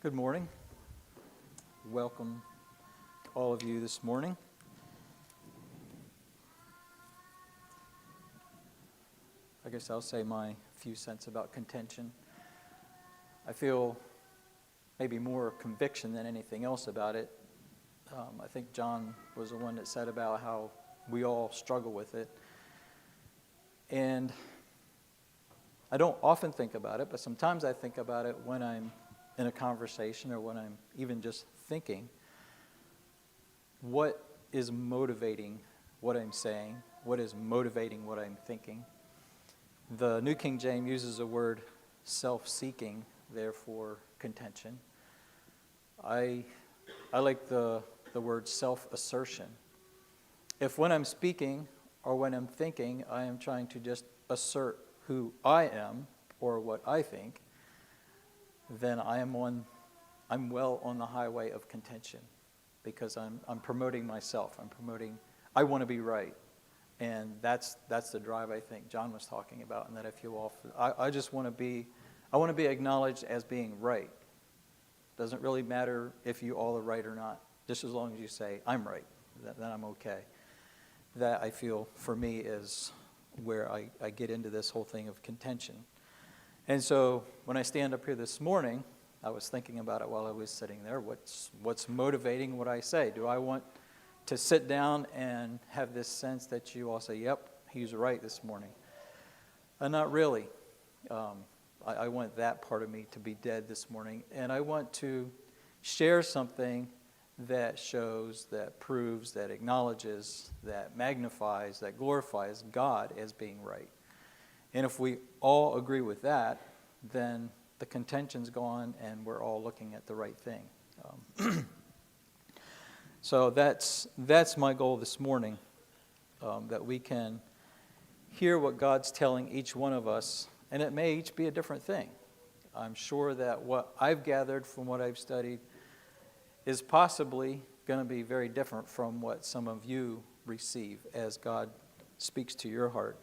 Good morning. Welcome to all of you this morning. I guess I'll say my few cents about contention. I feel maybe more conviction than anything else about it. I think John was the one that said about how we all struggle with it. And I don't often think about it, but sometimes I think about it when I'm in a conversation or when I'm even just thinking. What is motivating what I'm saying? What is motivating what I'm thinking? The New King James uses the word self-seeking, therefore contention. I like the word self-assertion. If when I'm speaking or when I'm thinking, I am trying to just assert who I am or what I think, then I'm well on the highway of contention, because I'm promoting myself. I want to be right. And that's the drive I think John was talking about, and that I just want to be acknowledged as being right. Doesn't really matter if you all are right or not, just as long as you say, I'm right, then I'm okay. That I feel for me is where I get into this whole thing of contention. And so when I stand up here this morning, I was thinking about it while I was sitting there. What's motivating what I say? Do I want to sit down and have this sense that you all say, yep, he's right this morning? Not really. I want that part of me to be dead this morning. And I want to share something that shows, that proves, that acknowledges, that magnifies, that glorifies God as being right. And if we all agree with that, then the contention's gone and we're all looking at the right thing. So that's my goal this morning, that we can hear what God's telling each one of us, and it may each be a different thing. I'm sure that what I've gathered from what I've studied is possibly going to be very different from what some of you receive as God speaks to your heart.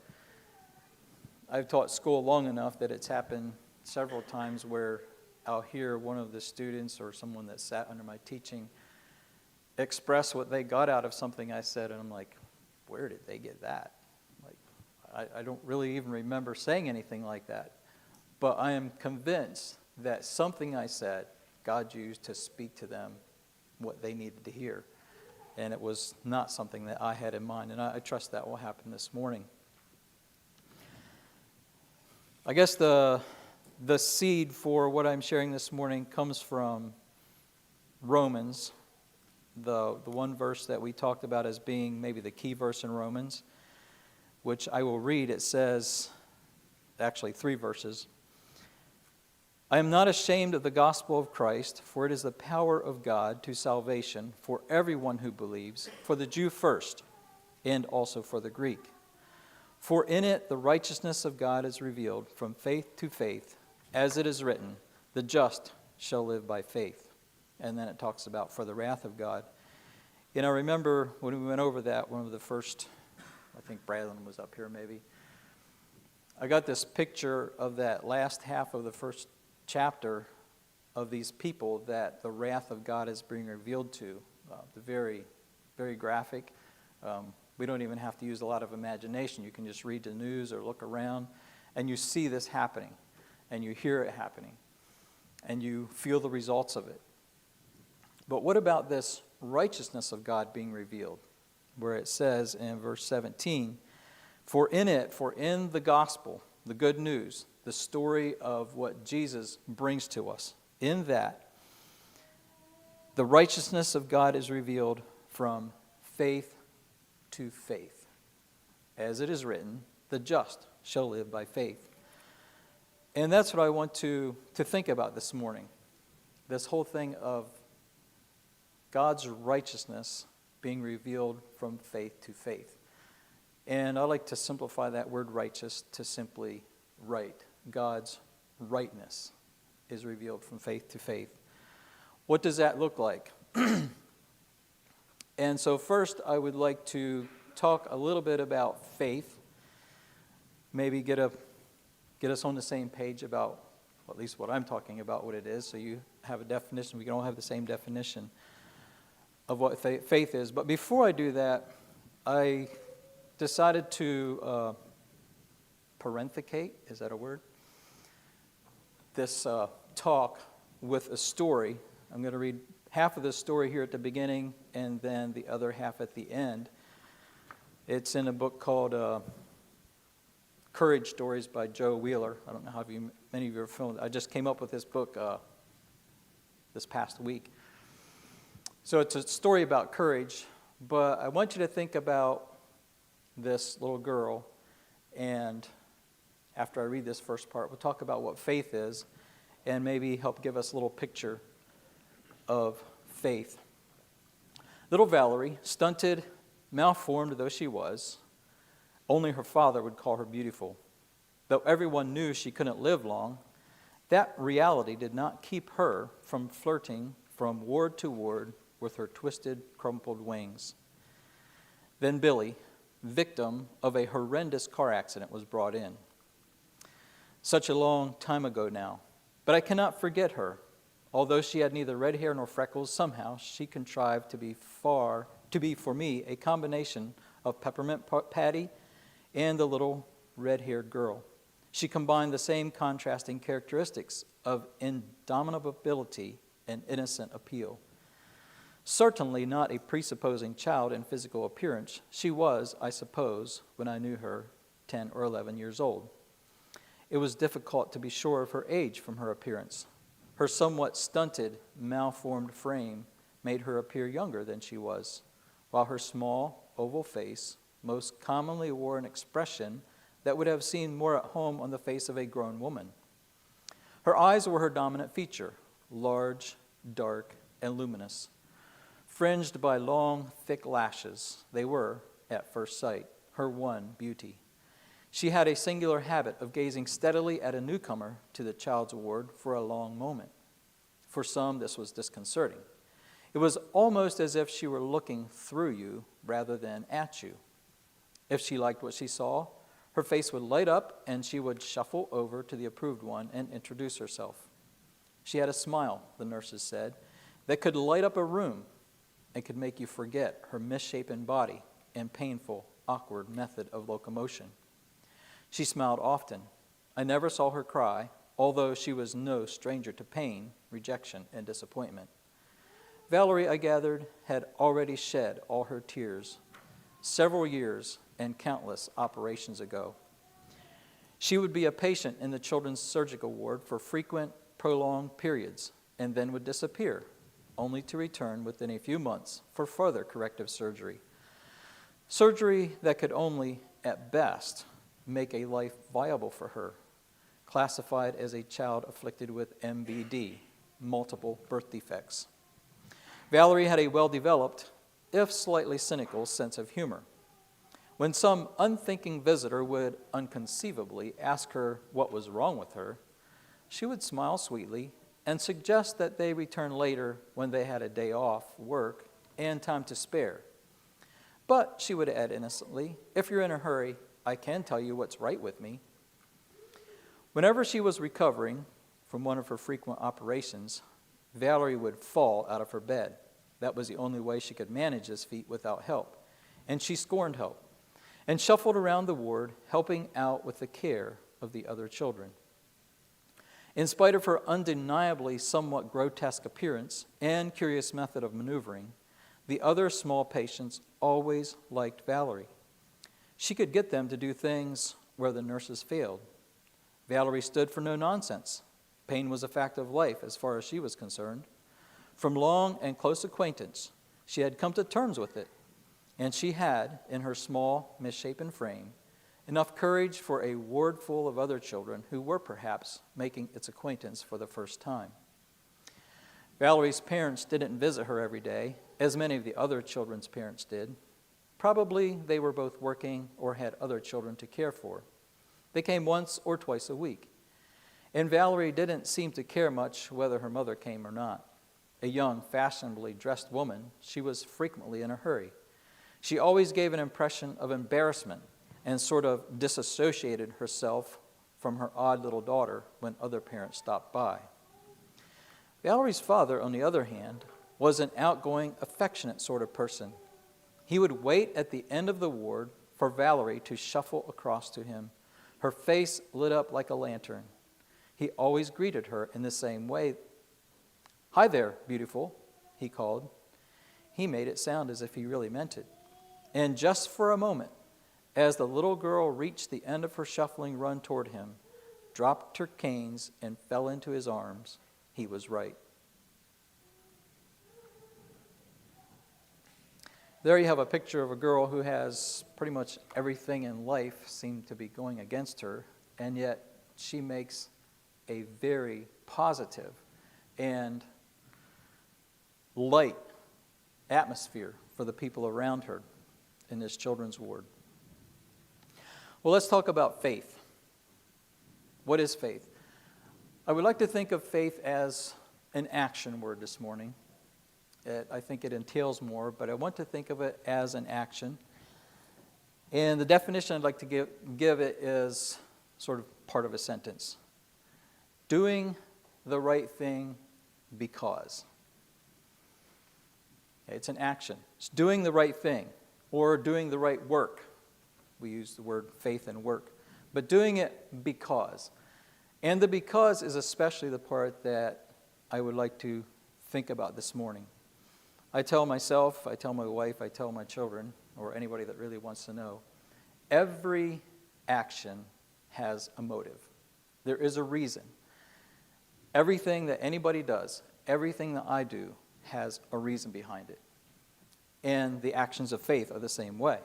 I've taught school long enough that it's happened several times where I'll hear one of the students or someone that sat under my teaching express what they got out of something I said, and I'm like, where did they get that? Like, I don't really even remember saying anything like that. But I am convinced that something I said, God used to speak to them what they needed to hear. And it was not something that I had in mind, and I trust that will happen this morning. I guess the seed for what I'm sharing this morning comes from Romans, the one verse that we talked about as being maybe the key verse in Romans, which I will read. It says, actually 3 verses. I am not ashamed of the gospel of Christ, for it is the power of God to salvation for everyone who believes, for the Jew first, and also for the Greek. For in it the righteousness of God is revealed from faith to faith, as it is written, the just shall live by faith. And then it talks about for the wrath of God. And I remember when we went over that, one of the first, I think Bradley was up here maybe, I got this picture of that last half of the first chapter of these people that the wrath of God is being revealed to. The very, very graphic. We don't even have to use a lot of imagination. You can just read the news or look around, and you see this happening, and you hear it happening, and you feel the results of it. But what about this righteousness of God being revealed? Where it says in verse 17, for in the gospel, the good news, the story of what Jesus brings to us, in that, the righteousness of God is revealed from faith to faith. As it is written, the just shall live by faith. And that's what I want to think about this morning. This whole thing of God's righteousness being revealed from faith to faith. And I like to simplify that word righteous to simply right. God's rightness is revealed from faith to faith. What does that look like? And so first, I would like to talk a little bit about faith, maybe get us on the same page about at least what I'm talking about, what it is, so you have a definition. We can all have the same definition of what faith is. But before I do that, I decided to parenthicate, is that a word? This talk with a story. I'm going to read half of the story here at the beginning and then the other half at the end. It's in a book called Courage Stories by Joe Wheeler. I don't know how many of you are familiar. I just came up with this book this past week. So it's a story about courage, but I want you to think about this little girl, and after I read this first part, we'll talk about what faith is and maybe help give us a little picture of faith. Little Valerie, stunted, malformed though she was, only her father would call her beautiful. Though everyone knew she couldn't live long, that reality did not keep her from flirting from ward to ward with her twisted, crumpled wings. Then Billy, victim of a horrendous car accident, was brought in. Such a long time ago now, but I cannot forget her. Although she had neither red hair nor freckles, somehow she contrived to be for me a combination of Peppermint Patty and the little red-haired girl. She combined the same contrasting characteristics of indomitability and innocent appeal. Certainly not a presupposing child in physical appearance, she was, I suppose, when I knew her, 10 or 11 years old. It was difficult to be sure of her age from her appearance. Her somewhat stunted, malformed frame made her appear younger than she was, while her small, oval face most commonly wore an expression that would have seemed more at home on the face of a grown woman. Her eyes were her dominant feature, large, dark, and luminous. Fringed by long, thick lashes, they were, at first sight, her one beauty. She had a singular habit of gazing steadily at a newcomer to the child's ward for a long moment. For some, this was disconcerting. It was almost as if she were looking through you rather than at you. If she liked what she saw, her face would light up and she would shuffle over to the approved one and introduce herself. She had a smile, the nurses said, that could light up a room and could make you forget her misshapen body and painful, awkward method of locomotion. She smiled often. I never saw her cry, although she was no stranger to pain, rejection, and disappointment. Valerie, I gathered, had already shed all her tears several years and countless operations ago. She would be a patient in the children's surgical ward for frequent, prolonged periods and then would disappear, only to return within a few months for further corrective surgery. Surgery that could only, at best, make a life viable for her, classified as a child afflicted with MBD, multiple birth defects. Valerie had a well-developed, if slightly cynical, sense of humor. When some unthinking visitor would unconceivably ask her what was wrong with her, she would smile sweetly and suggest that they return later when they had a day off work and time to spare. But, she would add innocently, if you're in a hurry, I can tell you what's right with me. Whenever she was recovering from one of her frequent operations, Valerie would fall out of her bed. That was the only way she could manage this feat without help, and she scorned help, and shuffled around the ward, helping out with the care of the other children. In spite of her undeniably somewhat grotesque appearance and curious method of maneuvering, the other small patients always liked Valerie. She could get them to do things where the nurses failed. Valerie stood for no nonsense. Pain was a fact of life as far as she was concerned. From long and close acquaintance, she had come to terms with it, and she had, in her small, misshapen frame, enough courage for a ward full of other children who were perhaps making its acquaintance for the first time. Valerie's parents didn't visit her every day, as many of the other children's parents did. Probably they were both working or had other children to care for. They came once or twice a week. And Valerie didn't seem to care much whether her mother came or not. A young, fashionably dressed woman, she was frequently in a hurry. She always gave an impression of embarrassment and sort of disassociated herself from her odd little daughter when other parents stopped by. Valerie's father, on the other hand, was an outgoing, affectionate sort of person. He would wait at the end of the ward for Valerie to shuffle across to him, her face lit up like a lantern. He always greeted her in the same way. "Hi there, beautiful," he called. He made it sound as if he really meant it. And just for a moment, as the little girl reached the end of her shuffling run toward him, dropped her canes, and fell into his arms, he was right. There you have a picture of a girl who has pretty much everything in life seem to be going against her, and yet she makes a very positive and light atmosphere for the people around her in this children's ward. Well, let's talk about faith. What is faith? I would like to think of faith as an action word this morning. I think it entails more, but I want to think of it as an action. And the definition I'd like to give it is sort of part of a sentence. Doing the right thing because. Okay, it's an action. It's doing the right thing or doing the right work. We use the word faith and work. But doing it because. And the because is especially the part that I would like to think about this morning. I tell myself, I tell my wife, I tell my children, or anybody that really wants to know, every action has a motive. There is a reason. Everything that anybody does, everything that I do, has a reason behind it. And the actions of faith are the same way.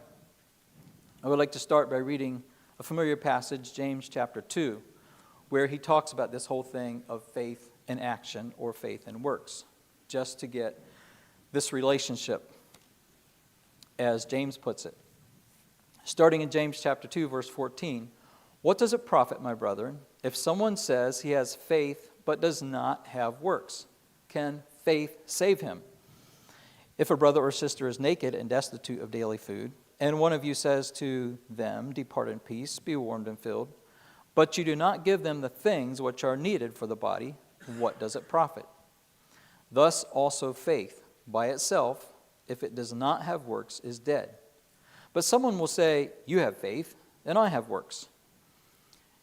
I would like to start by reading a familiar passage, James chapter 2, where he talks about this whole thing of faith and action, or faith and works, just to get this relationship, as James puts it. Starting in James chapter 2, verse 14, "What does it profit, my brethren, if someone says he has faith but does not have works? Can faith save him? If a brother or sister is naked and destitute of daily food, and one of you says to them, 'Depart in peace, be warmed and filled,' but you do not give them the things which are needed for the body, what does it profit? Thus also faith, by itself, if it does not have works, is dead. But someone will say, 'You have faith, and I have works.'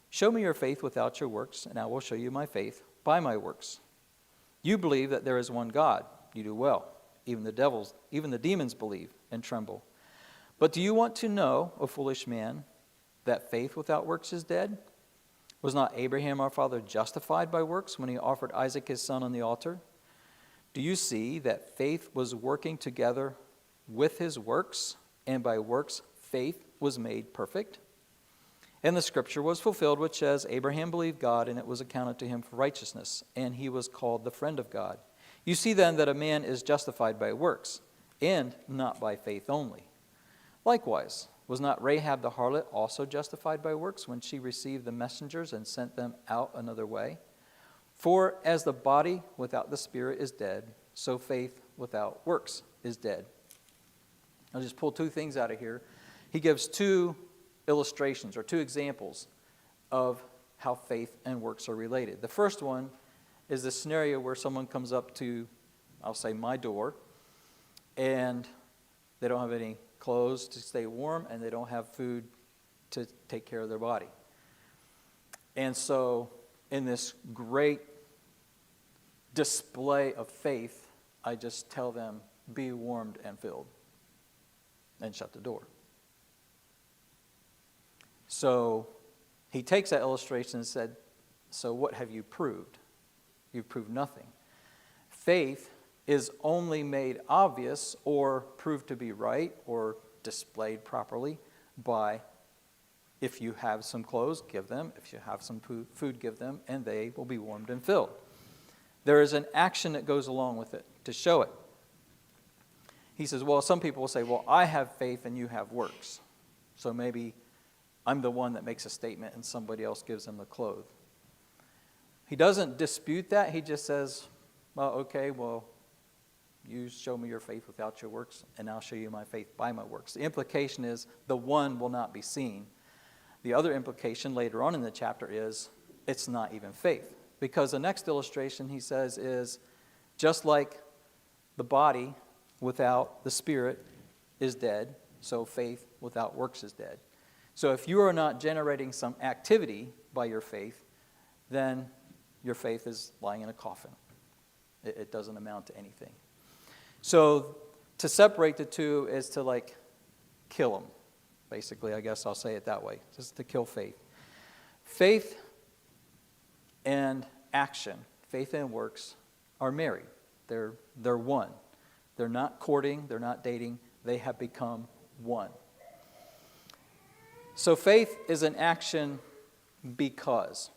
Show me your faith without your works, and I will show you my faith by my works. You believe that there is one God. You do well. Even the demons believe and tremble. But do you want to know, O foolish man, that faith without works is dead? Was not Abraham our father justified by works when he offered Isaac his son on the altar? Do you see that faith was working together with his works, and by works faith was made perfect? And the scripture was fulfilled, which says, Abraham believed God, and it was accounted to him for righteousness, and he was called the friend of God. You see then that a man is justified by works, and not by faith only. Likewise, was not Rahab the harlot also justified by works when she received the messengers and sent them out another way? For as the body without the spirit is dead, so faith without works is dead." I'll just pull two things out of here. He gives two illustrations or two examples of how faith and works are related. The first one is the scenario where someone comes up to, I'll say, my door, and they don't have any clothes to stay warm, and they don't have food to take care of their body. And so in this great display of faith, I just tell them, be warmed and filled, and shut the door. So he takes that illustration and said, so what have you proved? You've proved nothing. Faith is only made obvious or proved to be right or displayed properly by, if you have some clothes, give them. If you have some food, give them, and they will be warmed and filled. There is an action that goes along with it to show it. He says, well, some people will say, well, I have faith and you have works. So maybe I'm the one that makes a statement and somebody else gives them the clothes. He doesn't dispute that. He just says, well, okay, well, you show me your faith without your works, and I'll show you my faith by my works. The implication is the one will not be seen. The other implication later on in the chapter is it's not even faith. Because the next illustration, he says, is just like the body without the spirit is dead, so faith without works is dead. So if you are not generating some activity by your faith, then your faith is lying in a coffin. It doesn't amount to anything. So to separate the two is to like kill them. Basically, I guess I'll say it that way, just to kill faith. Faith and action, faith and works, are married. They're one. They're not courting, they're not dating, they have become one. So faith is an action because.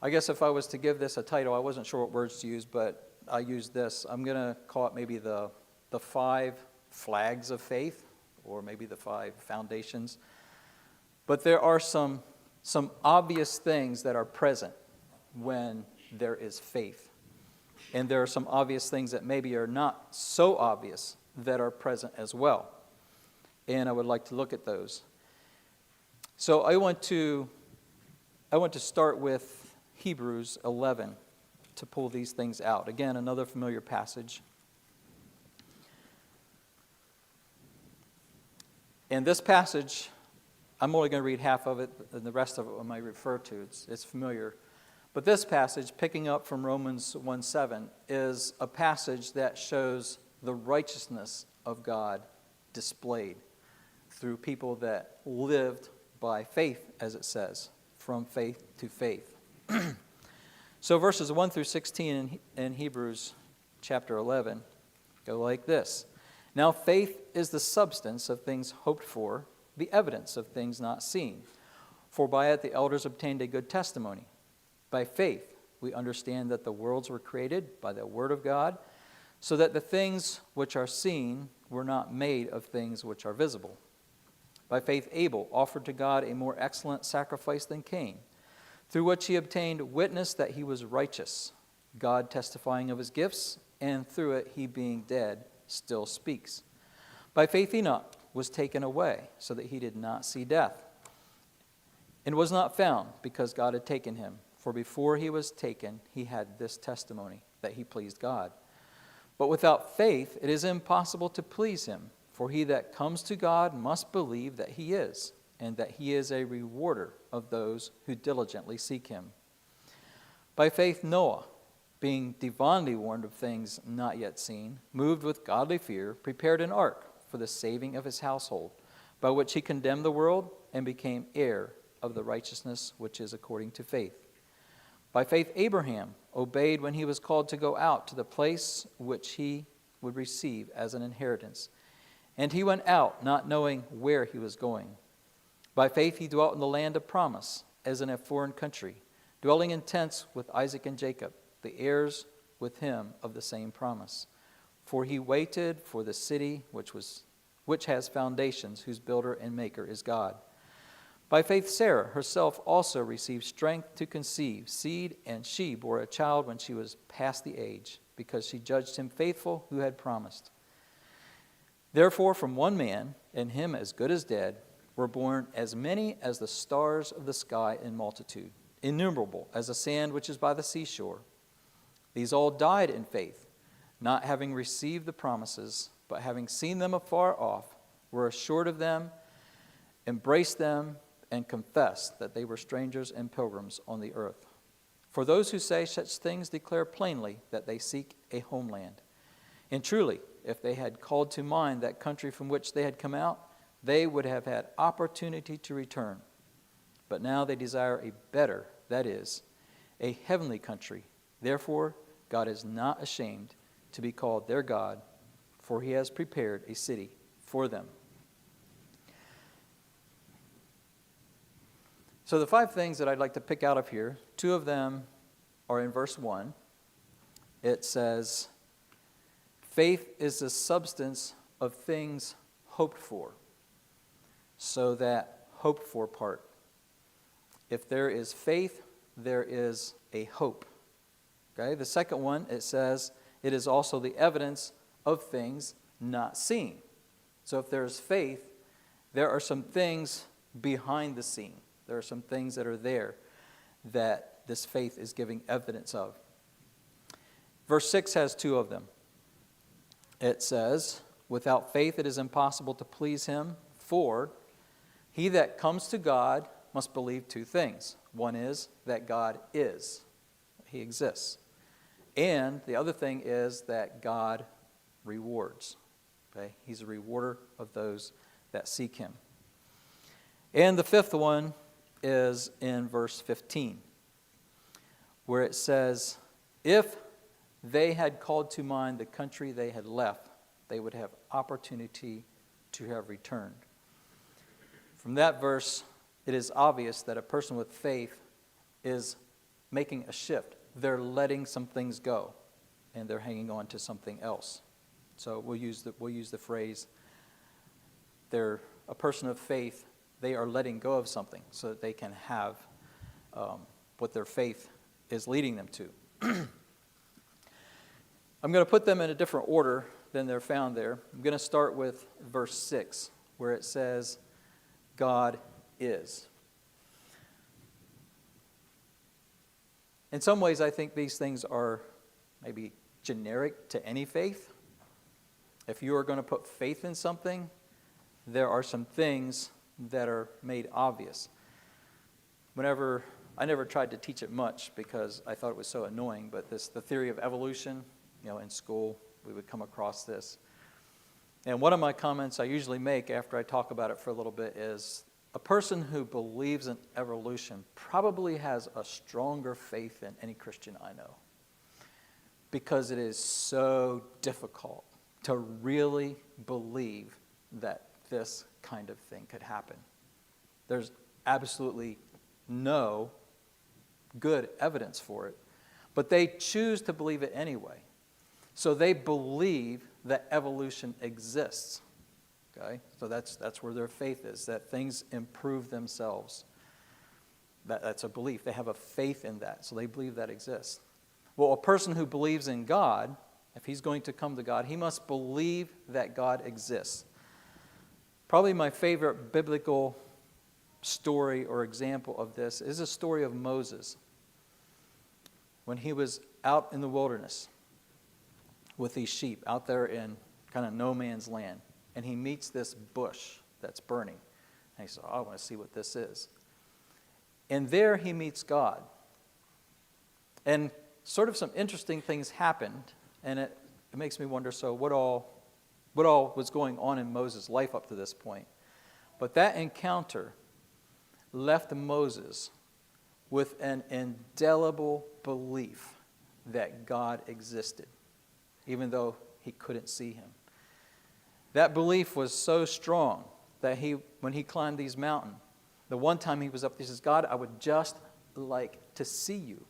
I guess if I was to give this a title, I wasn't sure what words to use, but I used this. I'm going to call it maybe the 5 flags of faith, or maybe the 5 foundations. But there are some obvious things that are present when there is faith. And there are some obvious things that maybe are not so obvious that are present as well. And I would like to look at those. So I want to start with Hebrews 11 to pull these things out. Again, another familiar passage. And this passage, I'm only going to read half of it, and the rest of it I might refer to. It's familiar. But this passage, picking up from Romans 1:7, is a passage that shows the righteousness of God displayed through people that lived by faith, as it says, from faith to faith. So verses 1 through 16 in Hebrews chapter 11 go like this. Now faith is the substance of things hoped for, the evidence of things not seen. For by it the elders obtained a good testimony. By faith we understand that the worlds were created by the word of God, so that the things which are seen were not made of things which are visible. By faith Abel offered to God a more excellent sacrifice than Cain, through which he obtained witness that he was righteous, God testifying of his gifts, and through it he being dead still speaks. By faith Enoch was taken away, so that he did not see death, and was not found, because God had taken him. For before he was taken, he had this testimony, that he pleased God. But without faith it is impossible to please him, for he that comes to God must believe that he is, and that he is a rewarder of those who diligently seek him. By faith Noah, being divinely warned of things not yet seen, moved with godly fear, prepared an ark for the saving of his household, by which he condemned the world and became heir of the righteousness which is according to faith. By faith Abraham obeyed when he was called to go out to the place which he would receive as an inheritance. And he went out, not knowing where he was going. By faith he dwelt in the land of promise, as in a foreign country, dwelling in tents with Isaac and Jacob, the heirs with him of the same promise. For he waited for the city which has foundations, whose builder and maker is God. By faith Sarah herself also received strength to conceive seed, and she bore a child when she was past the age, because she judged him faithful who had promised. Therefore from one man, and him as good as dead, were born as many as the stars of the sky in multitude, innumerable as the sand which is by the seashore. These all died in faith, not having received the promises, but having seen them afar off, were assured of them, embraced them, and confessed that they were strangers and pilgrims on the earth. For those who say such things declare plainly that they seek a homeland. And truly, if they had called to mind that country from which they had come out, they would have had opportunity to return. But now they desire a better, that is, a heavenly country. Therefore, God is not ashamed to be called their God, for he has prepared a city for them. So the 5 things that I'd like to pick out of here, 2 of them are in verse 1. It says, faith is the substance of things hoped for. So that hoped for part. If there is faith, there is a hope. Okay? The second one, it says, it is also the evidence of things not seen. So if there is faith, there are some things behind the scene. There are some things that are there that this faith is giving evidence of. Verse 6 has two of them. It says, without faith it is impossible to please him, for he that comes to God must believe two things. One is that God is. He exists. And the other thing is that God rewards. Okay? He's a rewarder of those that seek him. And the fifth one is in verse 15, where it says, if they had called to mind the country they had left, they would have opportunity to have returned. From that verse, it is obvious that a person with faith is making a shift. They're letting some things go, and they're hanging on to something else. So we'll use the phrase, they're a person of faith. They are letting go of something so that they can have what their faith is leading them to. I'm going to put them in a different order than they're found there. I'm going to start with verse 6, where it says, God is. In some ways, I think these things are maybe generic to any faith. If you are going to put faith in something, there are some things that are made obvious. I never tried to teach it much because I thought it was so annoying, but the theory of evolution, in school, we would come across this. And one of my comments I usually make after I talk about it for a little bit is, a person who believes in evolution probably has a stronger faith than any Christian I know, because it is so difficult to really believe that this kind of thing could happen. There's absolutely no good evidence for it, but they choose to believe it anyway. So they believe that evolution exists. Okay? So that's where their faith is, that things improve themselves. That's a belief. They have a faith in that, so they believe that exists. Well, a person who believes in God, if he's going to come to God, he must believe that God exists. Probably my favorite biblical story or example of this is a story of Moses. When he was out in the wilderness with these sheep, out there in kind of no man's land, and he meets this bush that's burning. And he says, I want to see what this is. And there he meets God. And sort of some interesting things happened, and it makes me wonder, so what all was going on in Moses' life up to this point? But that encounter left Moses with an indelible belief that God existed, even though he couldn't see him. That belief was so strong that when he climbed these mountains, the one time he was up, he says, God, I would just like to see you.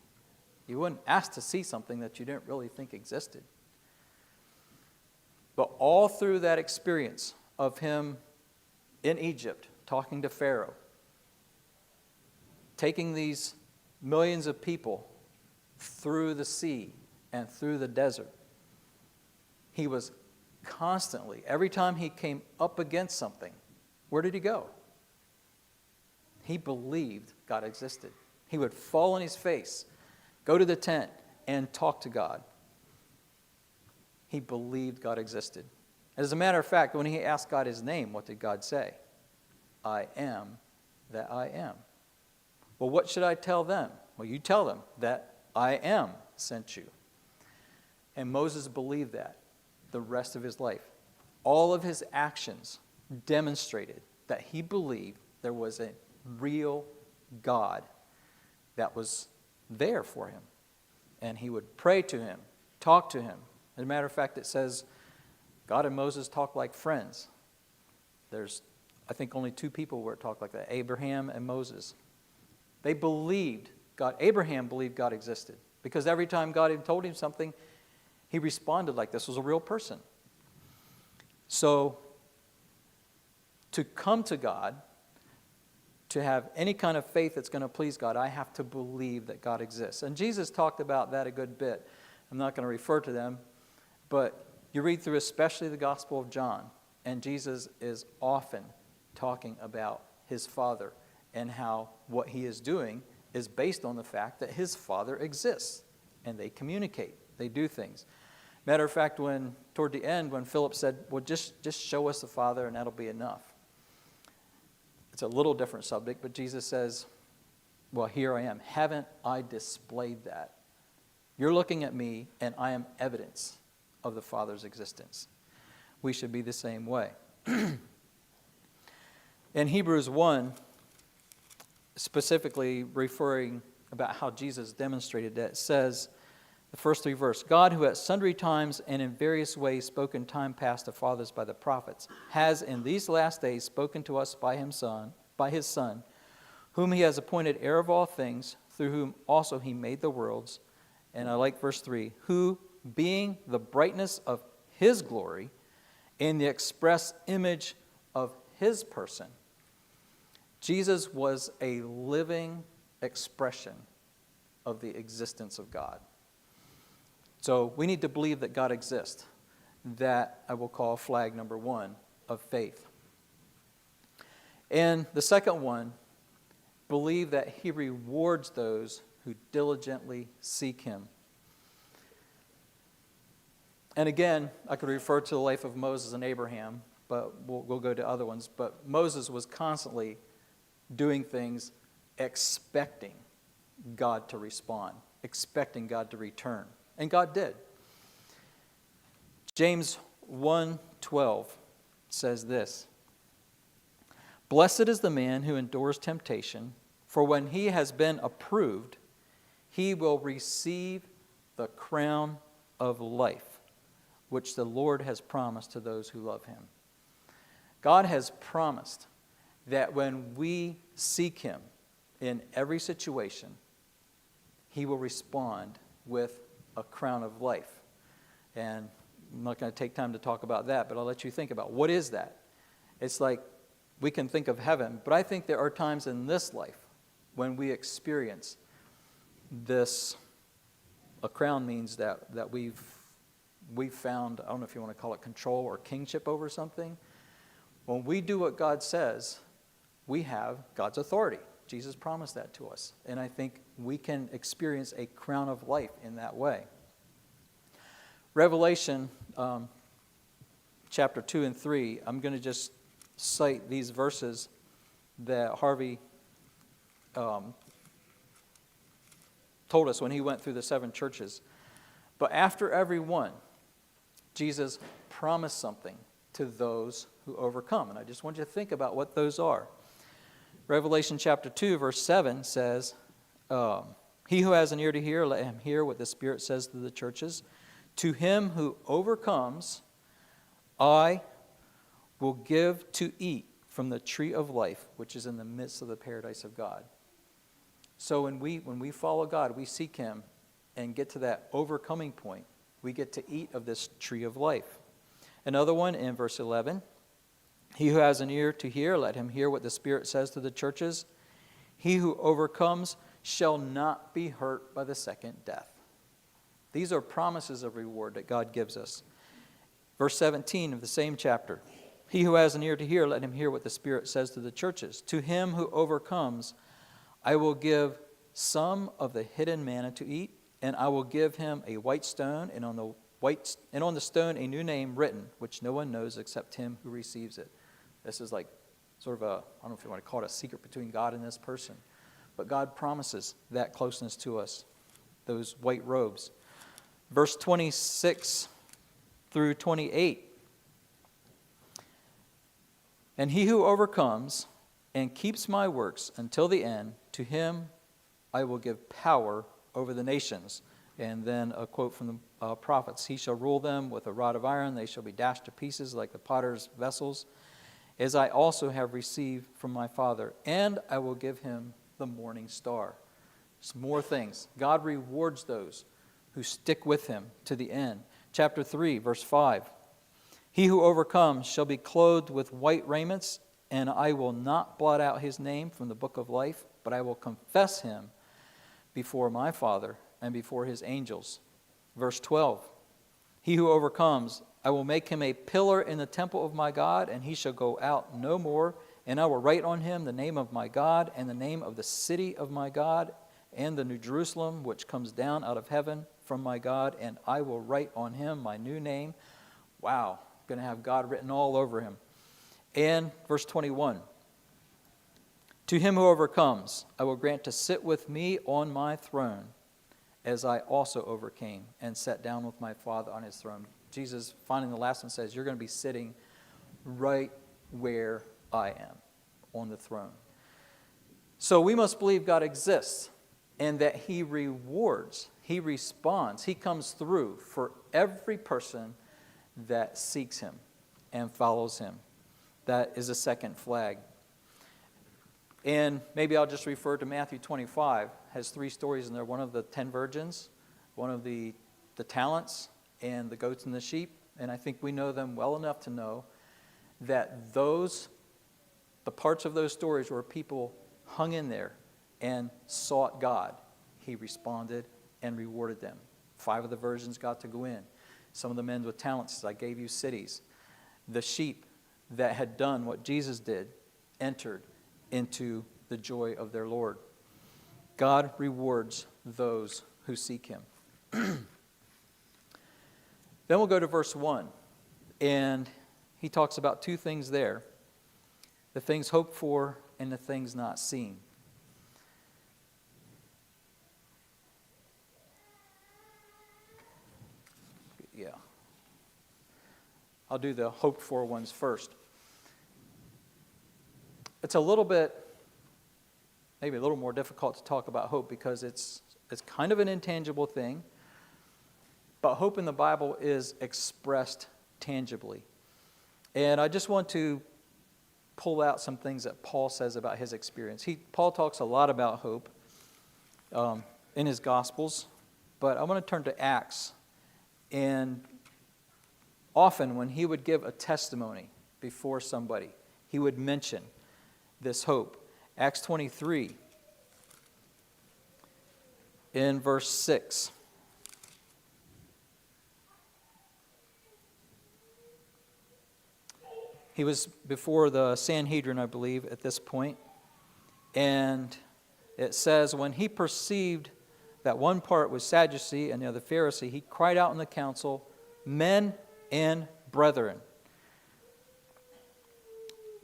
You wouldn't ask to see something that you didn't really think existed. But all through that experience of him in Egypt, talking to Pharaoh, taking these millions of people through the sea and through the desert, he was constantly, every time he came up against something, where did he go? He believed God existed. He would fall on his face, go to the tent, and talk to God. He believed God existed. As a matter of fact, when he asked God his name, what did God say? I am that I am. Well, what should I tell them? Well, you tell them that I am sent you. And Moses believed that the rest of his life. All of his actions demonstrated that he believed there was a real God that was there for him. And he would pray to him, talk to him. As a matter of fact, it says God and Moses talked like friends. There's, I think, only two people where it talked like that, Abraham and Moses. They believed God. Abraham believed God existed, because every time God had told him something, he responded like this was a real person. So, to come to God, to have any kind of faith that's going to please God, I have to believe that God exists. And Jesus talked about that a good bit. I'm not going to refer to them, but you read through especially the Gospel of John, and Jesus is often talking about his Father and how what he is doing is based on the fact that his Father exists, and they communicate, they do things. Matter of fact, toward the end, when Philip said, well, just show us the Father and that'll be enough. It's a little different subject, but Jesus says, well, here I am. Haven't I displayed that? You're looking at me, and I am evidence of the Father's existence. We should be the same way. In Hebrews 1, specifically referring about how Jesus demonstrated that, it says, the first three verses, God, who at sundry times and in various ways spoke in time past to fathers by the prophets, has in these last days spoken to us by his Son, whom he has appointed heir of all things, through whom also he made the worlds. And I like verse 3, who, being the brightness of his glory and the express image of his person. Jesus was a living expression of the existence of God. So we need to believe that God exists. That I will call flag number 1 of faith. And the second one, believe that he rewards those who diligently seek him. And again, I could refer to the life of Moses and Abraham, but we'll go to other ones. But Moses was constantly doing things expecting God to respond, expecting God to return. And God did. James 1:12 says this, blessed is the man who endures temptation, for when he has been approved, he will receive the crown of life, which the Lord has promised to those who love him. God has promised that when we seek him in every situation, he will respond with a crown of life. And I'm not going to take time to talk about that, but I'll let you think about what is that? It's like we can think of heaven, but I think there are times in this life when we experience this. A crown means that we've found, I don't know if you want to call it control or kingship over something. When we do what God says, we have God's authority. Jesus promised that to us. And I think we can experience a crown of life in that way. Revelation chapter 2 and 3, I'm going to just cite these verses that Harvey told us when he went through the 7 churches. But after every one, Jesus promised something to those who overcome. And I just want you to think about what those are. Revelation chapter 2, verse 7 says, he who has an ear to hear, let him hear what the Spirit says to the churches. To him who overcomes, I will give to eat from the tree of life, which is in the midst of the paradise of God. So when we follow God, we seek him and get to that overcoming point, we get to eat of this tree of life. Another one in verse 11, he who has an ear to hear, let him hear what the Spirit says to the churches. He who overcomes shall not be hurt by the second death. These are promises of reward that God gives us. Verse 17 of the same chapter, he who has an ear to hear, let him hear what the Spirit says to the churches. To him who overcomes, I will give some of the hidden manna to eat, and I will give him a white stone, and on the stone a new name written, which no one knows except him who receives it. This is like sort of I don't know if you want to call it a secret between God and this person. But God promises that closeness to us, those white robes. Verse 26 through 28. And he who overcomes and keeps my works until the end, to him I will give power over the nations. And then a quote from the prophets. He shall rule them with a rod of iron. They shall be dashed to pieces like the potter's vessels, as I also have received from my Father. And I will give him the morning star. Some more things. God rewards those who stick with him to the end. Chapter 3, verse 5. He who overcomes shall be clothed with white raiments, and I will not blot out his name from the book of life, but I will confess him before my Father and before his angels. Verse 12. He who overcomes, I will make him a pillar in the temple of my God, and he shall go out no more, And I will write on him the name of my God and the name of the city of my God and the New Jerusalem, which comes down out of heaven from my God, and I will write on him my new name. Wow, going to have God written all over him. And verse 21, to him who overcomes, I will grant to sit with me on my throne, as I also overcame and sat down with my Father on his throne. Jesus, finally, the last one says, you're going to be sitting right where I am, on the throne. So we must believe God exists and that he rewards, he responds, he comes through for every person that seeks him and follows him. That is a second flag. And maybe I'll just refer to Matthew 25. It has 3 stories in there. One of the 10 virgins, one of the talents, and the goats and the sheep. And I think we know them well enough to know that the parts of those stories where people hung in there and sought God, he responded and rewarded them. 5 of the virgins got to go in. Some of the men with talents said, I gave you cities. The sheep that had done what Jesus did entered into the joy of their Lord. God rewards those who seek him. Then we'll go to verse 1. And he talks about 2 things there. The things hoped for and the things not seen. Yeah. I'll do the hoped for ones first. It's a little bit, maybe a little more difficult to talk about hope because it's kind of an intangible thing. But hope in the Bible is expressed tangibly. And I just want to pull out some things that Paul says about his experience. Paul talks a lot about hope in his Gospels, but I want to turn to Acts. And often when he would give a testimony before somebody, he would mention this hope. Acts 23, in verse 6. He was before the Sanhedrin, I believe, at this point. And it says, when he perceived that one part was Sadducee and the other Pharisee, he cried out in the council, men and brethren,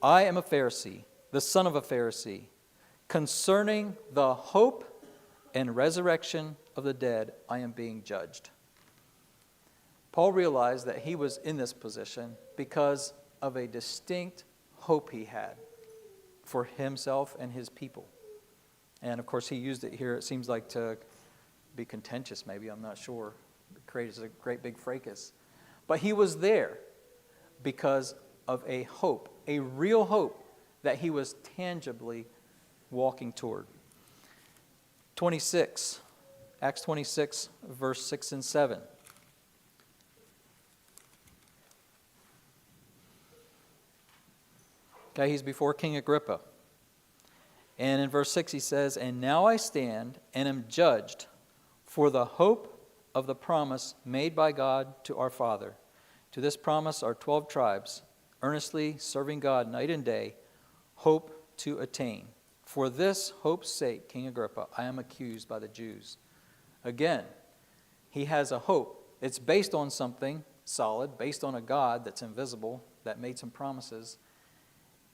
I am a Pharisee, the son of a Pharisee. Concerning the hope and resurrection of the dead, I am being judged. Paul realized that he was in this position because of a distinct hope he had for himself and his people. And of course he used it here, it seems like, to be contentious maybe, I'm not sure. It creates a great big fracas. But he was there because of a hope, a real hope that he was tangibly walking toward. 26, Acts 26, verse 6 and 7. Okay, he's before King Agrippa. And in verse 6 he says, and now I stand and am judged for the hope of the promise made by God to our father. To this promise our 12 tribes, earnestly serving God night and day, hope to attain. For this hope's sake, King Agrippa, I am accused by the Jews. Again, he has a hope. It's based on something solid, based on a God that's invisible, that made some promises.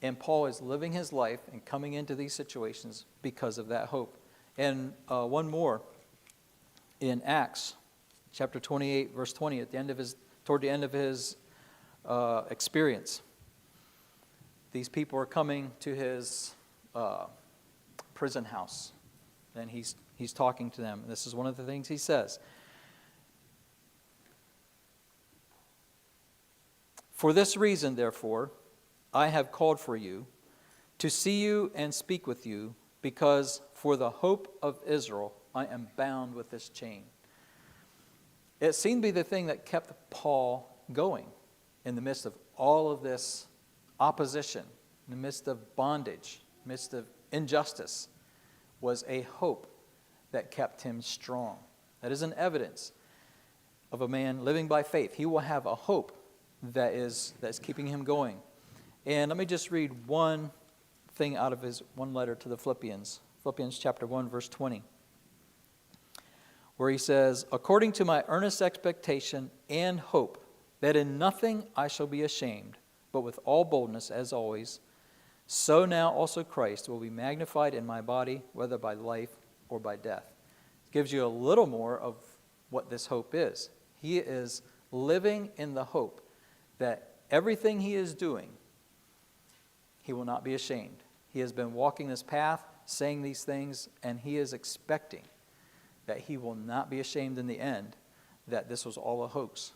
And Paul is living his life and coming into these situations because of that hope. And one more in Acts chapter 28, verse 20, toward the end of his experience. These people are coming to his prison house, and he's talking to them. This is one of the things he says. For this reason, therefore, I have called for you to see you and speak with you, because for the hope of Israel I am bound with this chain. It seemed to be the thing that kept Paul going in the midst of all of this opposition, in the midst of bondage, in the midst of injustice, was a hope that kept him strong. That is an evidence of a man living by faith. He will have a hope that's keeping him going. And let me just read one thing out of his one letter to the Philippians. Philippians chapter 1, verse 20. Where he says, according to my earnest expectation and hope, that in nothing I shall be ashamed, but with all boldness, as always, so now also Christ will be magnified in my body, whether by life or by death. It gives you a little more of what this hope is. He is living in the hope that everything he is doing, he will not be ashamed. He has been walking this path, saying these things, and he is expecting that he will not be ashamed in the end, that this was all a hoax.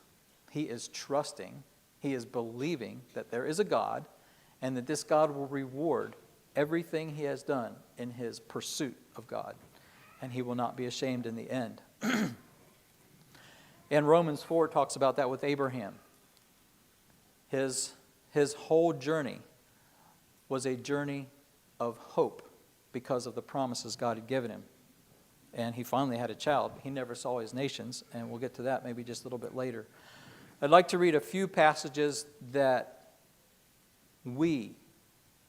He is trusting, he is believing that there is a God, and that this God will reward everything he has done in his pursuit of God, and he will not be ashamed in the end. And Romans 4 talks about that with Abraham. His whole journey was a journey of hope because of the promises God had given him. And he finally had a child. He never saw his nations, and we'll get to that maybe just a little bit later. I'd like to read a few passages that we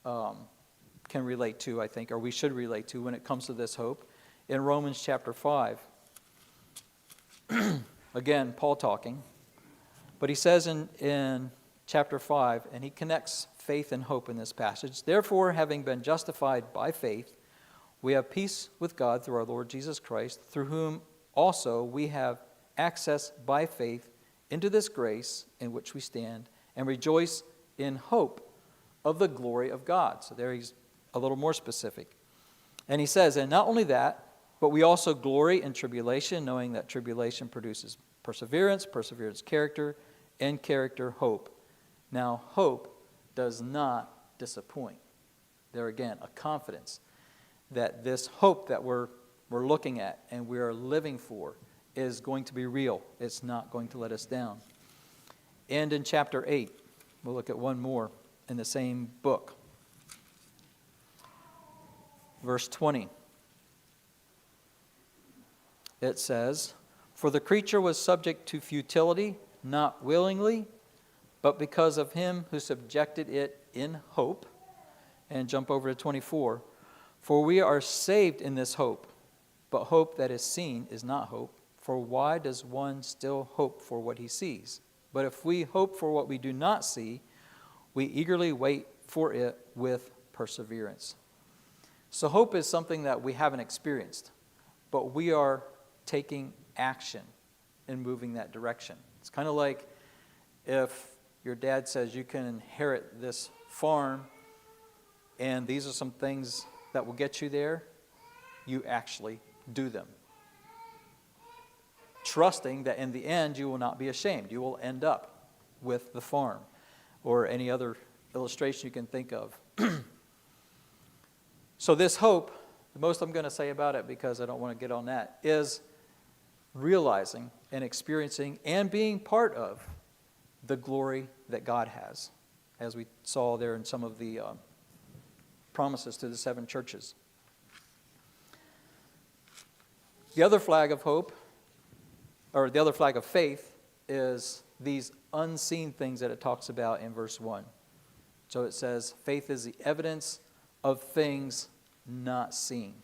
can relate to, I think, or we should relate to when it comes to this hope. In Romans chapter 5, again, Paul talking, but he says in chapter 5, and he connects faith and hope in this passage, therefore, having been justified by faith, we have peace with God through our Lord Jesus Christ, through whom also we have access by faith into this grace in which we stand, and rejoice in hope of the glory of God. So there he's a little more specific. And he says, and not only that, but we also glory in tribulation, knowing that tribulation produces perseverance, perseverance character, and character hope. Now hope does not disappoint. There again, a confidence that this hope that we're looking at and we are living for is going to be real. It's not going to let us down. And in chapter 8, we'll look at one more in the same book. Verse 20. It says, for the creature was subject to futility, not willingly, but because of him who subjected it in hope. And jump over to 24. For we are saved in this hope, but hope that is seen is not hope. For why does one still hope for what he sees? But if we hope for what we do not see, we eagerly wait for it with perseverance. So hope is something that we haven't experienced, but we are taking action in moving that direction. It's kind of like if your dad says you can inherit this farm and these are some things that will get you there, you actually do them. Trusting that in the end you will not be ashamed. You will end up with the farm or any other illustration you can think of. So this hope, the most I'm going to say about it because I don't want to get on that, is realizing and experiencing and being part of the glory that God has, as we saw there in some of the promises to the 7 churches. The other flag of hope, or the other flag of faith, is these unseen things that it talks about in verse 1. So it says, faith is the evidence of things not seen.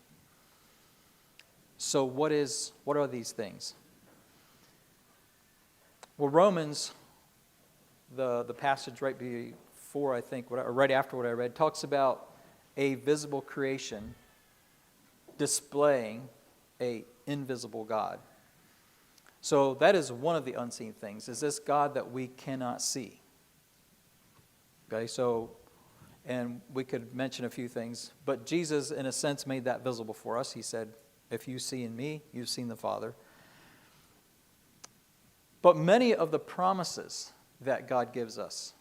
So what are these things? Well, Romans, the passage right before, I think, or right after what I read, talks about a visible creation displaying an invisible God. So that is one of the unseen things, is this God that we cannot see. Okay, so, and we could mention a few things, but Jesus, in a sense, made that visible for us. He said, if you see in me, you've seen the Father. But many of the promises that God gives us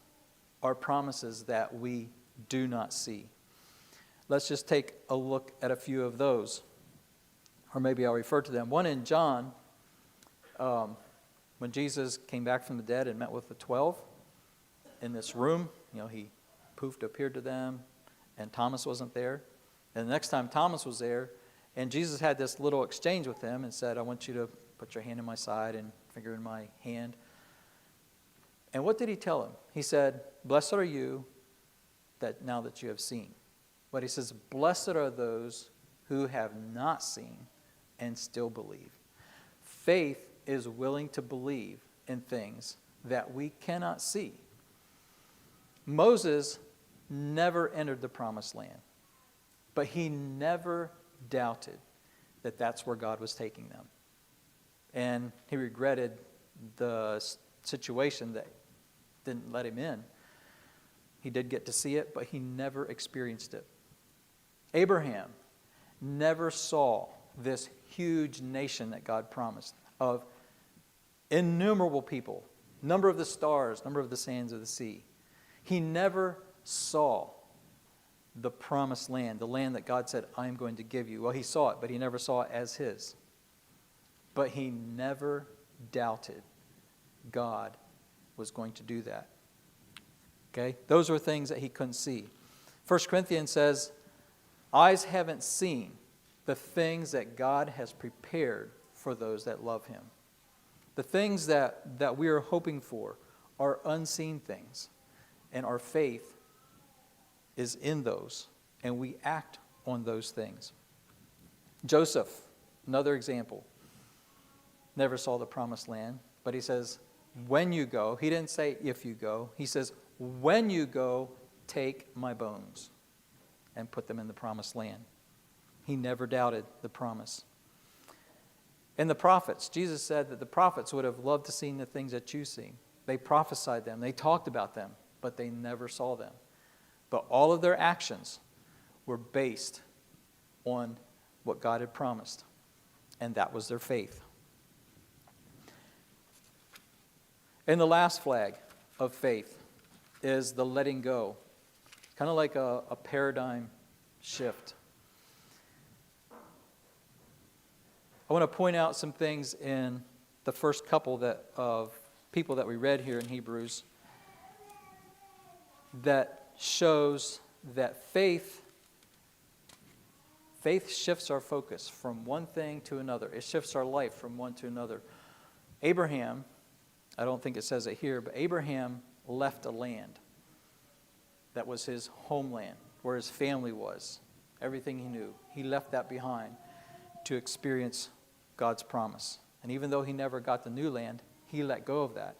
are promises that we do not see. Let's just take a look at a few of those, or maybe I'll refer to them. One in John, when Jesus came back from the dead and met with the 12 in this room, he poofed, appeared to them, and Thomas wasn't there. And the next time Thomas was there, and Jesus had this little exchange with him and said, I want you to put your hand in my side and finger in my hand. And what did he tell him? He said, blessed are you that now that you have seen. But he says, blessed are those who have not seen and still believe. Faith is willing to believe in things that we cannot see. Moses never entered the promised land, but he never doubted that that's where God was taking them. And he regretted the situation that didn't let him in. He did get to see it, but he never experienced it. Abraham never saw this huge nation that God promised of innumerable people, number of the stars, number of the sands of the sea. He never saw the promised land, the land that God said, I am going to give you. Well, he saw it, but he never saw it as his. But he never doubted God was going to do that. Okay? Those were things that he couldn't see. 1 Corinthians says, eyes haven't seen the things that God has prepared for those that love him. The things that we are hoping for are unseen things. And our faith is in those. And we act on those things. Joseph, another example, never saw the promised land. But he says, when you go, he didn't say if you go. He says, when you go, take my bones and put them in the promised land. He never doubted the promise. And the prophets, Jesus said that the prophets would have loved to see the things that you see. They prophesied them, they talked about them, but they never saw them. But all of their actions were based on what God had promised. And that was their faith. And the last flag of faith is the letting go. Kind of like a paradigm shift. I want to point out some things in the first couple of people that we read here in Hebrews that shows that faith shifts our focus from one thing to another. It shifts our life from one to another. Abraham, I don't think it says it here, but Abraham left a land that was his homeland, where his family was, everything he knew. He left that behind to experience God's promise. And even though he never got the new land, he let go of that.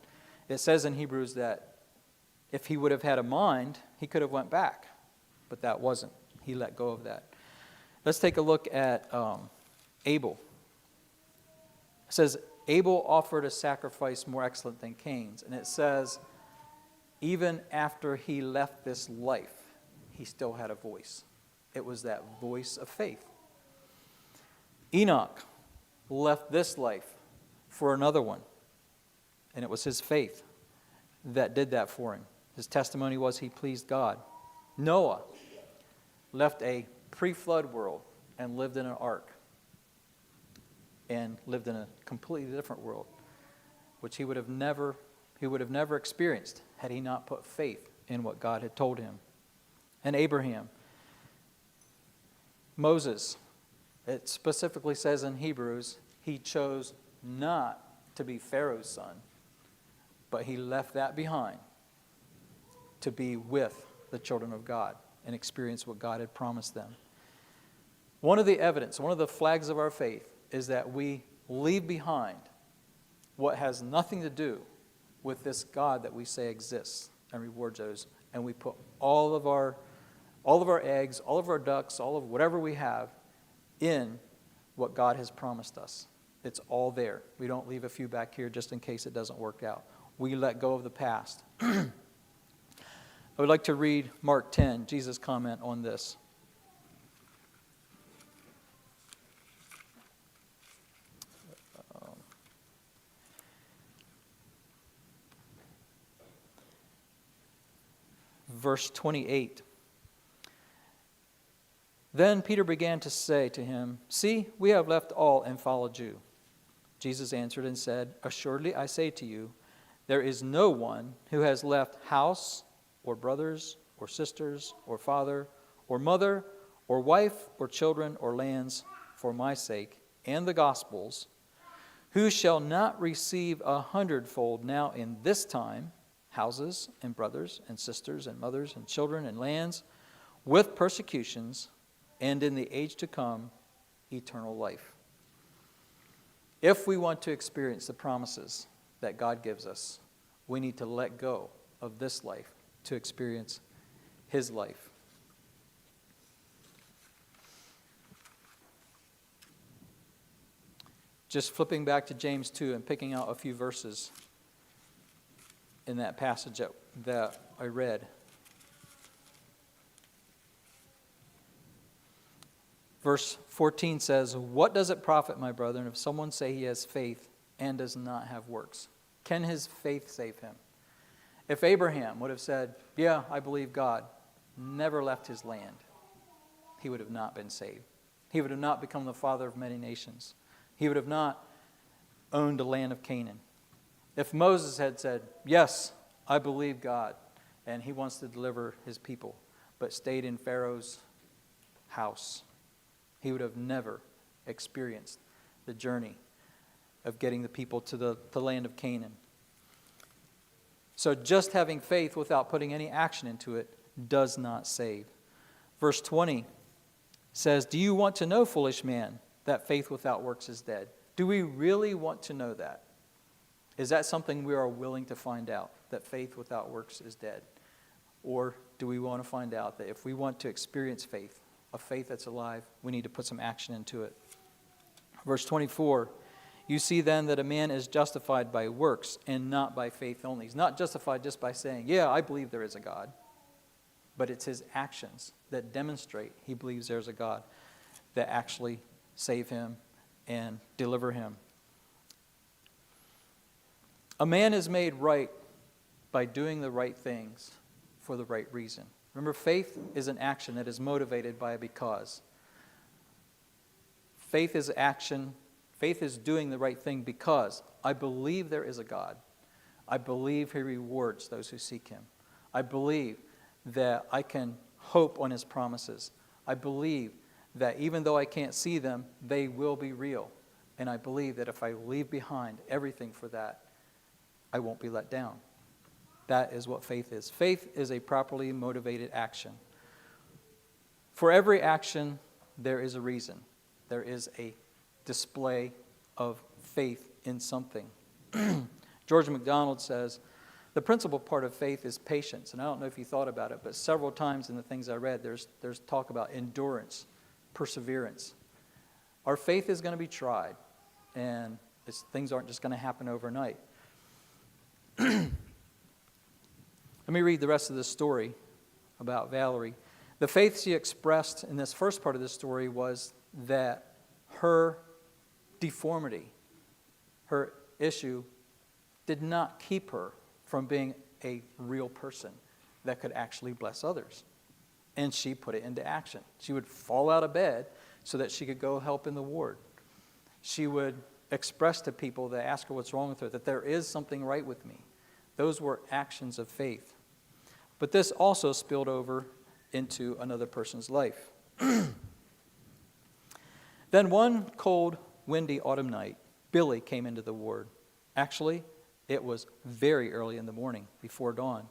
It says in Hebrews that if he would have had a mind, he could have went back. But that wasn't. He let go of that. Let's take a look at Abel. It says, Abel offered a sacrifice more excellent than Cain's. And it says, even after he left this life, he still had a voice. It was that voice of faith. Enoch left this life for another one. And it was his faith that did that for him. His testimony was he pleased God. Noah left a pre-flood world and lived in an ark. And lived in a completely different world, which he would have never experienced had he not put faith in what God had told him. And Abraham, Moses, it specifically says in Hebrews, he chose not to be Pharaoh's son, but he left that behind to be with the children of God and experience what God had promised them. One of the flags of our faith is that we leave behind what has nothing to do with this God that we say exists and rewards those, and we put all of our eggs, all of our ducks, all of whatever we have in what God has promised us. It's all there. We don't leave a few back here just in case it doesn't work out. We let go of the past. I would like to read Mark 10, Jesus' comment on this. Verse 28. Then Peter began to say to him, see, we have left all and followed you. Jesus answered and said, assuredly I say to you, there is no one who has left house or brothers or sisters or father or mother or wife or children or lands for my sake and the gospel's, who shall not receive 100-fold now in this time, houses and brothers and sisters and mothers and children and lands, with persecutions, and in the age to come, eternal life. If we want to experience the promises that God gives us, we need to let go of this life to experience His life. Just flipping back to James 2 and picking out a few verses in that passage that I read. Verse 14 says, "What does it profit, my brethren, if someone say he has faith and does not have works? Can his faith save him?" If Abraham would have said, "Yeah, I believe God," never left his land, he would have not been saved. He would have not become the father of many nations. He would have not owned the land of Canaan. If Moses had said, "Yes, I believe God, and He wants to deliver His people," but stayed in Pharaoh's house, he would have never experienced the journey of getting the people to the land of Canaan. So just having faith without putting any action into it does not save. Verse 20 says, "Do you want to know, foolish man, that faith without works is dead?" Do we really want to know that? Is that something we are willing to find out, that faith without works is dead? Or do we want to find out that if we want to experience faith, a faith that's alive, we need to put some action into it? Verse 24, "You see then that a man is justified by works and not by faith only." He's not justified just by saying, "Yeah, I believe there is a God." But it's his actions that demonstrate he believes there's a God that actually save him and deliver him. A man is made right by doing the right things for the right reason. Remember, faith is an action that is motivated by a because. Faith is action. Faith is doing the right thing because I believe there is a God. I believe He rewards those who seek Him. I believe that I can hope on His promises. I believe that even though I can't see them, they will be real. And I believe that if I leave behind everything for that, I won't be let down. That is what faith is. Faith is a properly motivated action. For every action, there is a reason. There is a display of faith in something. George MacDonald says, "The principal part of faith is patience." And I don't know if you thought about it, but several times in the things I read, there's talk about endurance, perseverance. Our faith is going to be tried, and things aren't just going to happen overnight. Let me read the rest of this story about Valerie. The faith she expressed in this first part of this story was that her deformity, her issue, did not keep her from being a real person that could actually bless others. And she put it into action. She would fall out of bed so that she could go help in the ward. She would express to people that ask her what's wrong with her, that there is something right with me. Those were actions of faith. But this also spilled over into another person's life. Then one cold, windy autumn night, Billy came into the ward. Actually, it was very early in the morning, before dawn.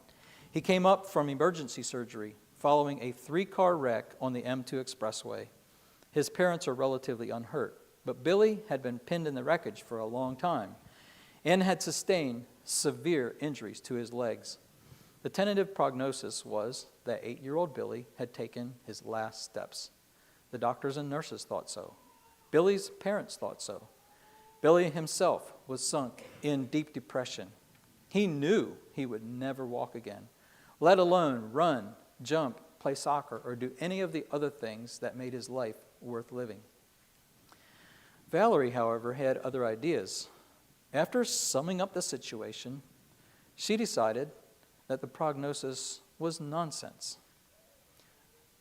He came up from emergency surgery following a 3-car wreck on the M2 expressway. His parents are relatively unhurt, but Billy had been pinned in the wreckage for a long time and had sustained severe injuries to his legs. The tentative prognosis was that 8-year-old Billy had taken his last steps. The doctors and nurses thought so. Billy's parents thought so. Billy himself was sunk in deep depression. He knew he would never walk again, let alone run, jump, play soccer, or do any of the other things that made his life worth living. Valerie, however, had other ideas. After summing up the situation, she decided that the prognosis was nonsense.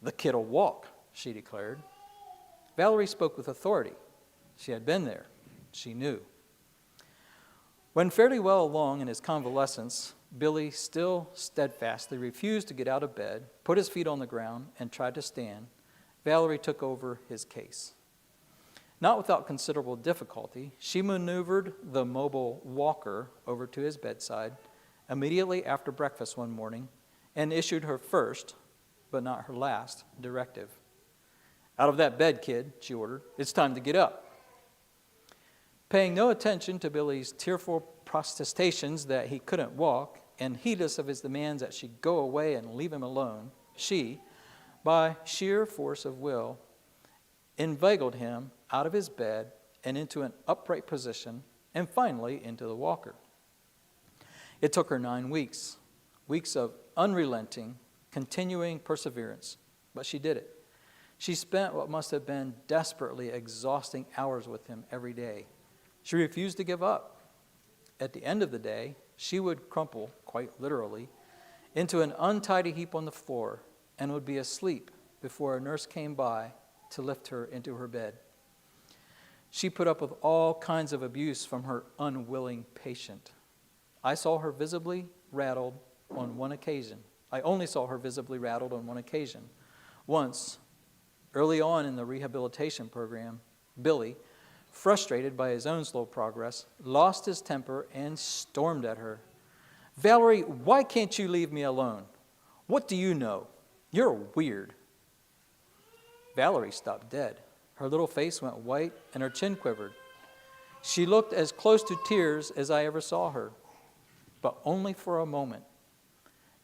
"The kid'll walk," she declared. Valerie spoke with authority. She had been there. She knew. When fairly well along in his convalescence, Billy still steadfastly refused to get out of bed, put his feet on the ground, and tried to stand. Valerie took over his case. Not without considerable difficulty, she maneuvered the mobile walker over to his bedside immediately after breakfast one morning and issued her first, but not her last directive. "Out of that bed, kid," she ordered. "It's time to get up." Paying no attention to Billy's tearful protestations that he couldn't walk, and heedless of his demands that she go away and leave him alone, she, by sheer force of will, inveigled him out of his bed and into an upright position, and finally into the walker. It took her 9 weeks, weeks of unrelenting, continuing perseverance, but she did it. She spent what must have been desperately exhausting hours with him every day. She refused to give up. At the end of the day, she would crumple, quite literally, into an untidy heap on the floor and would be asleep before a nurse came by to lift her into her bed. She put up with all kinds of abuse from her unwilling patient. I saw her visibly rattled on one occasion. I only saw her visibly rattled on one occasion. Once, early on in the rehabilitation program, Billy, frustrated by his own slow progress, lost his temper and stormed at her. "Valerie, why can't you leave me alone? What do you know? You're weird." Valerie stopped dead. Her little face went white and her chin quivered. She looked as close to tears as I ever saw her, but only for a moment.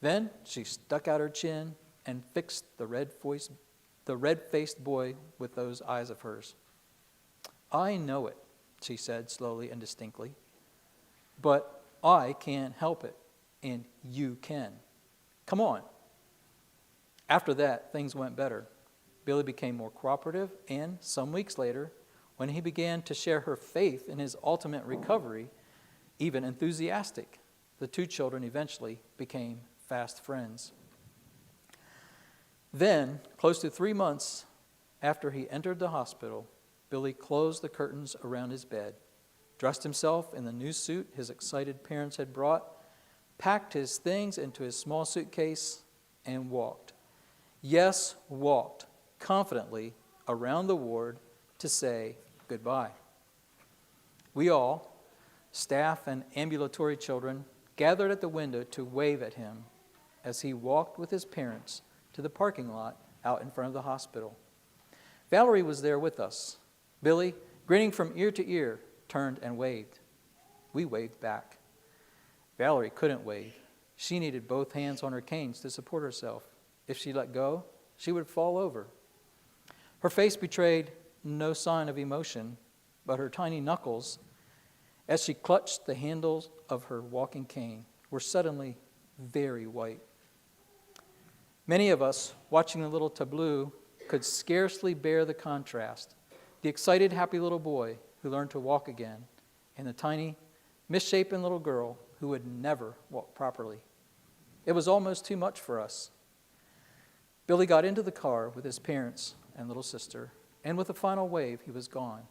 Then she stuck out her chin and fixed the red-faced boy with those eyes of hers. "I know it," she said slowly and distinctly, "but I can't help it, and you can. Come on." After that, things went better. Billy became more cooperative, and some weeks later, when he began to share her faith in his ultimate recovery, even enthusiastic. The two children eventually became fast friends. Then, close to 3 months after he entered the hospital, Billy closed the curtains around his bed, dressed himself in the new suit his excited parents had brought, packed his things into his small suitcase, and walked. Yes, walked confidently around the ward to say goodbye. We all, staff and ambulatory children, gathered at the window to wave at him as he walked with his parents to the parking lot out in front of the hospital. Valerie was there with us. Billy, grinning from ear to ear, turned and waved. We waved back. Valerie couldn't wave. She needed both hands on her canes to support herself. If she let go, she would fall over. Her face betrayed no sign of emotion, but her tiny knuckles, as she clutched the handles of her walking cane, were suddenly very white. Many of us, watching the little tableau, could scarcely bear the contrast. The excited, happy little boy who learned to walk again, and the tiny, misshapen little girl who would never walk properly. It was almost too much for us. Billy got into the car with his parents and little sister, and with a final wave, he was gone.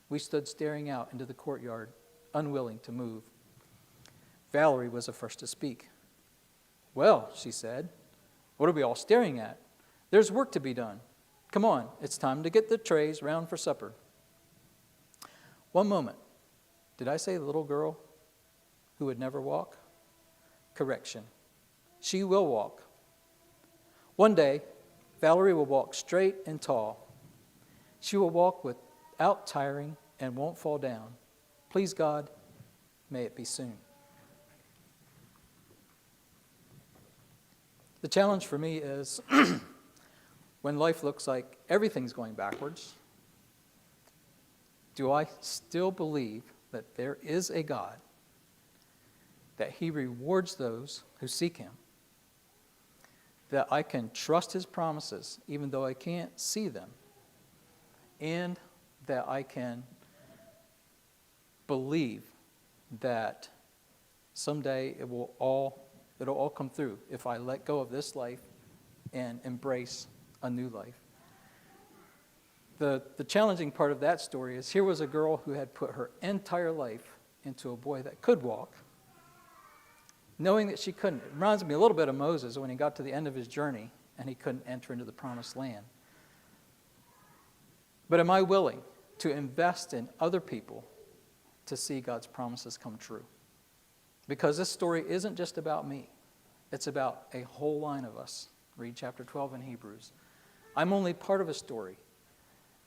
We stood staring out into the courtyard, unwilling to move. Valerie was the first to speak. "Well," she said, "what are we all staring at? There's work to be done. Come on, it's time to get the trays round for supper." One moment. Did I say the little girl who would never walk? Correction. She will walk. One day, Valerie will walk straight and tall. She will walk without tiring and won't fall down. Please God, may it be soon. The challenge for me is when life looks like everything's going backwards, do I still believe that there is a God, that He rewards those who seek Him, that I can trust His promises even though I can't see them, and that I can believe that someday it'll all come through if I let go of this life and embrace a new life. The challenging part of that story is here was a girl who had put her entire life into a boy that could walk, knowing that she couldn't. It reminds me a little bit of Moses when he got to the end of his journey and he couldn't enter into the promised land. But am I willing to invest in other people to see God's promises come true? Because this story isn't just about me. It's about a whole line of us Read chapter 12 in Hebrews. I'm only part of a story,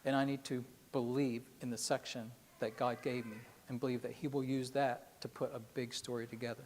and I need to believe in the section that God gave me and believe that He will use that to put a big story together.